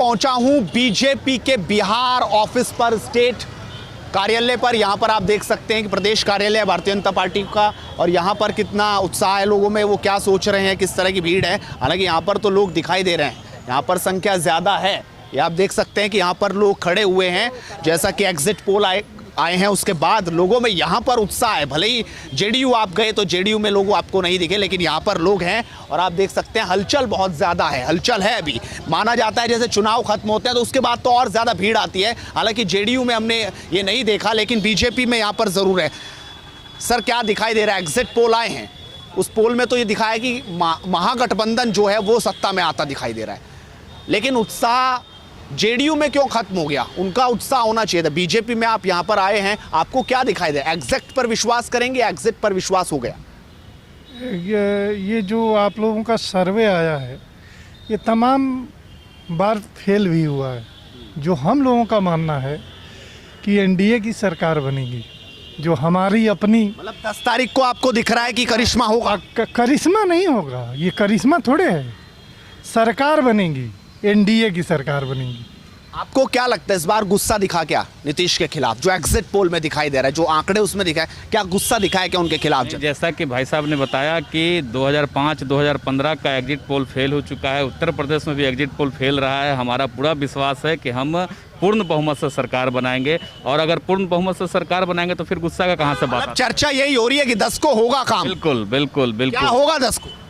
पहुंचा हूं बीजेपी के बिहार ऑफिस पर, स्टेट कार्यालय पर। यहां पर आप देख सकते हैं कि प्रदेश कार्यालय है भारतीय जनता पार्टी का, और यहां पर कितना उत्साह है लोगों में, वो क्या सोच रहे हैं, किस तरह की भीड़ है। हालांकि यहां पर तो लोग दिखाई दे रहे हैं, यहां पर संख्या ज़्यादा है। ये आप देख सकते हैं कि यहाँ पर लोग खड़े हुए हैं। जैसा कि एग्जिट पोल आए हैं उसके बाद लोगों में यहाँ पर उत्साह है। भले ही जेडीयू आप गए तो जेडीयू में लोग आपको नहीं दिखे, लेकिन यहाँ पर लोग हैं और आप देख सकते हैं हलचल बहुत ज़्यादा है। हलचल है अभी, माना जाता है जैसे चुनाव खत्म होते हैं तो उसके बाद तो और ज़्यादा भीड़ आती है। हालांकि जेडीयू में हमने ये नहीं देखा, लेकिन बीजेपी में यहाँ पर ज़रूर है। सर क्या दिखाई दे रहा है? एग्जिट पोल आए हैं, उस पोल में तो ये दिखाया कि महागठबंधन जो है वो सत्ता में आता दिखाई दे रहा है, लेकिन उत्साह जेडीयू में क्यों खत्म हो गया? उनका उत्साह होना चाहिए था। बीजेपी में आप यहां पर आए हैं, आपको क्या दिखाई दे? एग्जिट पर विश्वास करेंगे, एग्जिट पर विश्वास हो गया? ये जो आप लोगों का सर्वे आया है ये तमाम बार फेल भी हुआ है। जो हम लोगों का मानना है कि एनडीए की सरकार बनेगी, जो हमारी अपनी, मतलब 10 तारीख को आपको दिख रहा है कि करिश्मा होगा? करिश्मा नहीं होगा, ये करिश्मा थोड़े है। सरकार बनेगी, एनडीए की सरकार बनेगी। आपको क्या लगता है इस बार गुस्सा दिखा क्या नीतीश के खिलाफ? जो एग्जिट पोल में दिखाई दे रहा है, जो आंकड़े उसमें दिखाए, क्या गुस्सा दिखाया क्या उनके खिलाफ? जैसा कि भाई साहब ने बताया कि 2005-2015 का एग्जिट पोल फेल हो चुका है, उत्तर प्रदेश में भी एग्जिट पोल फेल रहा है। हमारा पूरा विश्वास है कि हम पूर्ण बहुमत से सरकार बनाएंगे, और अगर पूर्ण बहुमत से सरकार बनाएंगे तो फिर गुस्सा का कहाँ से बात? चर्चा यही हो रही है कि 10 को होगा काम। बिल्कुल बिल्कुल बिल्कुल। क्या होगा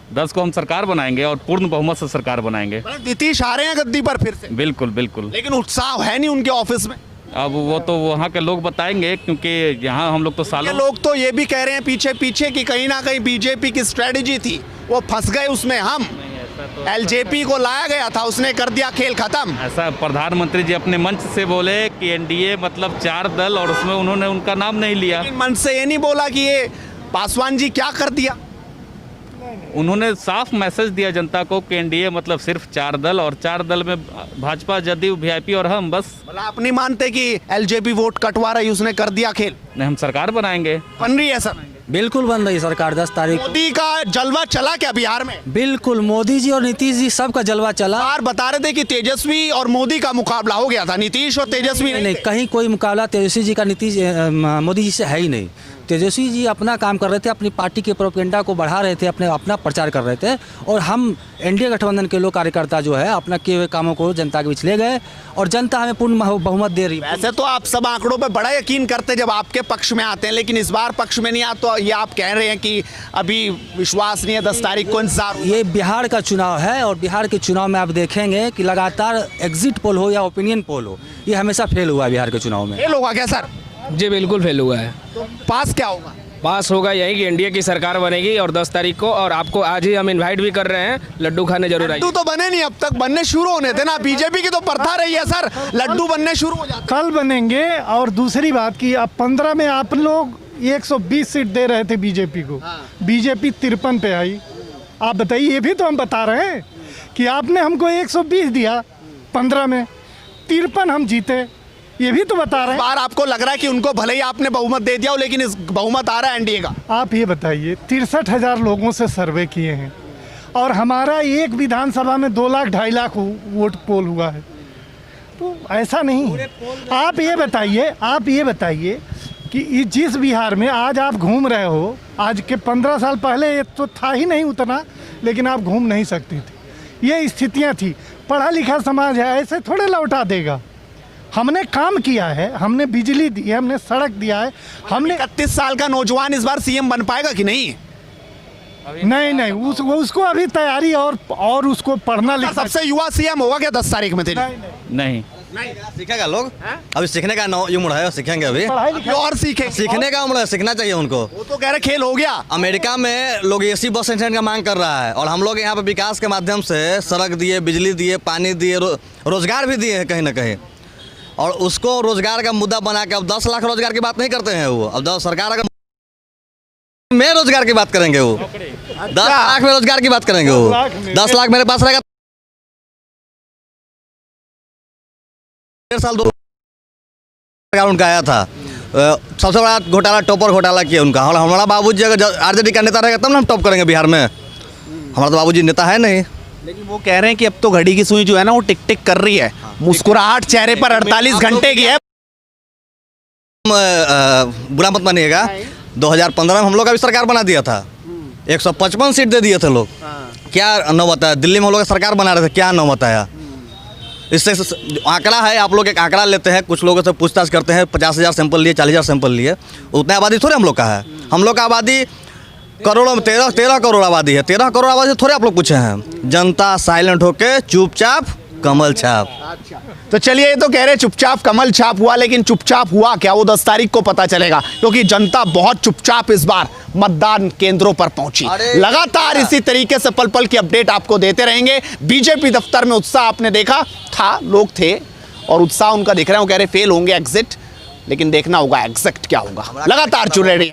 10 को हम सरकार बनाएंगे और पूर्ण बहुमत से सरकार बनाएंगे। नीतीश आ रहे हैं गद्दी पर फिर से? बिल्कुल बिल्कुल। लेकिन उत्साह है नहीं उनके ऑफिस में। अब वो तो वहाँ के लोग बताएंगे, क्योंकि यहाँ हम लोग तो सालों लोग तो ये भी कह रहे हैं पीछे पीछे कि कहीं ना कहीं बीजेपी की स्ट्रेटेजी थी, वो फंस गए उसमें। हम एलजेपी को लाया गया था, उसने कर दिया खेल खत्म। ऐसा प्रधानमंत्री जी अपने मंच से बोले कि एनडीए मतलब 4 दल, और उसमें उन्होंने उनका नाम नहीं लिया। मंच से ये नहीं बोला कि ये पासवान जी क्या कर दिया। उन्होंने साफ मैसेज दिया जनता को कि एनडीए मतलब सिर्फ 4 दल, और 4 दल में भाजपा, जदयू, वीआईपी और हम बस। आप नहीं मानते कि एलजेपी वोट कटवा रही, उसने कर दिया खेल? नहीं, हम सरकार बनाएंगे। बन रही है सर? बिल्कुल बन रही है सरकार। 10 तारीख मोदी का जलवा चला क्या बिहार में? बिल्कुल, मोदी जी और नीतीश जी सबका जलवा चला। बार बता रहे थे कि तेजस्वी और मोदी का मुकाबला हो गया था, नीतीश और तेजस्वी नहीं, कहीं कोई मुकाबला तेजस्वी जी का नीतीश मोदी जी से है ही नहीं। तेजस्वी जी अपना काम कर रहे थे, अपनी पार्टी के प्रोपेगेंडा को बढ़ा रहे थे, अपना प्रचार कर रहे थे, और हम एनडीए गठबंधन के लोग कार्यकर्ता जो है अपना किए हुए कामों को जनता के बीच ले गए, और जनता हमें पूर्ण बहुमत दे रही है। वैसे तो आप सब आंकड़ों पे बड़ा यकीन करते जब आपके पक्ष में आते हैं, लेकिन इस बार पक्ष में नहीं आते, तो ये आप कह रहे हैं कि अभी विश्वास नहीं है, 10 तारीख को इंतजार। ये बिहार का चुनाव है, और बिहार के चुनाव में आप देखेंगे कि लगातार एग्जिट पोल हो या ओपिनियन पोल हो, ये हमेशा फेल हुआ है बिहार के चुनाव में। फेल होगा क्या सर? जी बिल्कुल फेल हुआ है। तो पास क्या होगा? पास होगा यही कि एनडीए की सरकार बनेगी, और 10 तारीख को, और आपको आज ही हम इनवाइट भी कर रहे हैं, लड्डू खाने जरूर आइए। लड्डू तो बने नहीं, अब तक बनने शुरू होने थे ना। बीजेपी की तो प्रथा रही है सर, लड्डू बनने शुरू हो जाते। कल बनेंगे। और दूसरी बात कि अब 15 में आप लोग 120 सीट दे रहे थे बीजेपी को, बीजेपी 53 पे आई। आप बताइए, ये भी तो हम बता रहे हैं कि आपने हमको 120 दिया, 15 में 53 हम जीते, ये भी तो बता रहे हैं। बार आपको लग रहा है कि उनको भले ही आपने बहुमत दे दिया हो, लेकिन इस बहुमत आ रहा है एनडीए का। आप ये बताइए, 63,000 लोगों से सर्वे किए हैं, और हमारा एक विधानसभा में 2 लाख 2.5 लाख वोट पोल हुआ है। तो ऐसा नहीं है। आप ये बताइए कि जिस बिहार में आज आप घूम रहे हो, आज के 15 साल पहले ये तो था ही नहीं उतना, लेकिन आप घूम नहीं सकते थे। ये स्थितियाँ थी। पढ़ा लिखा समाज है, ऐसे थोड़े लौटा देगा। हमने काम किया है, हमने बिजली दी है, हमने सड़क दिया है, हमने। 31 साल का नौजवान इस बार सीएम बन पाएगा कि नहीं? नहीं, उसको अभी तैयारी और उसको पढ़ना लिखना। सबसे युवा सीएम होगा क्या 10 तारीख में? नहीं सीखेगा लोग। अभी सीखने का उम्र है, सीखेंगे अभी और सीखने का उम्र है, सीखना चाहिए उनको। वो तो कह रहे खेल हो गया। अमेरिका में लोग एसी बस स्टैंड का मांग कर रहा है, और हम लोग यहाँ पे विकास के माध्यम से सड़क दिए, बिजली दिए, पानी दिए, रोजगार भी दिए हैं कहीं ना कहीं, और उसको रोजगार का मुद्दा बना के अब 10 लाख रोजगार की बात नहीं करते हैं वो। अब सरकार अगर में रोजगार की बात करेंगे, वो 10 लाख में रोजगार की बात करेंगे, वो 10 लाख मेरे पास रहेगा। 1.5 साल 2 उनका आया था। सबसे बड़ा घोटाला टॉपर घोटाला किया उनका। और हमारा बाबूजी अगर आरजेडी का नेता रहेगा तब ना हम टॉप करेंगे बिहार में। हमारा तो बाबूजी नेता है नहीं। लेकिन वो कह रहे हैं कि अब तो घड़ी की सुई जो है ना वो टिक टिक कर रही है, मुस्कुराहट चेहरे पर 48 घंटे की है। बुरा मत मानिएगा, 2015 में हम लोग का भी सरकार बना दिया था, 155 सीट दे दिए थे लोग। क्या नौ बताया? दिल्ली में हम लोग सरकार बना रहे थे, क्या नौ बताया? इससे आंकड़ा है, आप लोग एक आंकड़ा लेते हैं, कुछ लोगों से पूछताछ करते हैं, 50,000 सैंपल लिए, 40,000 सैंपल लिए, उतना आबादी थोड़े हम लोग का है। हम लोग का आबादी करोड़ों में 13 करोड़ आबादी है। 13 करोड़ आबादी थोड़े आप लोग पूछे हैं। जनता साइलेंट होके चुपचाप कमल छाप। तो चलिए, ये तो कह रहे चुपचाप कमल छाप हुआ, लेकिन चुपचाप हुआ क्या वो 10 तारीख को पता चलेगा, क्योंकि जनता बहुत चुपचाप इस बार मतदान केंद्रों पर पहुंची। लगातार इसी तरीके से पल पल की अपडेट आपको देते रहेंगे। बीजेपी दफ्तर में उत्साह आपने देखा था, लोग थे और उत्साह उनका दिख रहा है। वो कह रहे फेल होंगे एग्जिट, लेकिन देखना होगा एग्जैक्ट क्या होगा। लगातार जुड़े रहिए।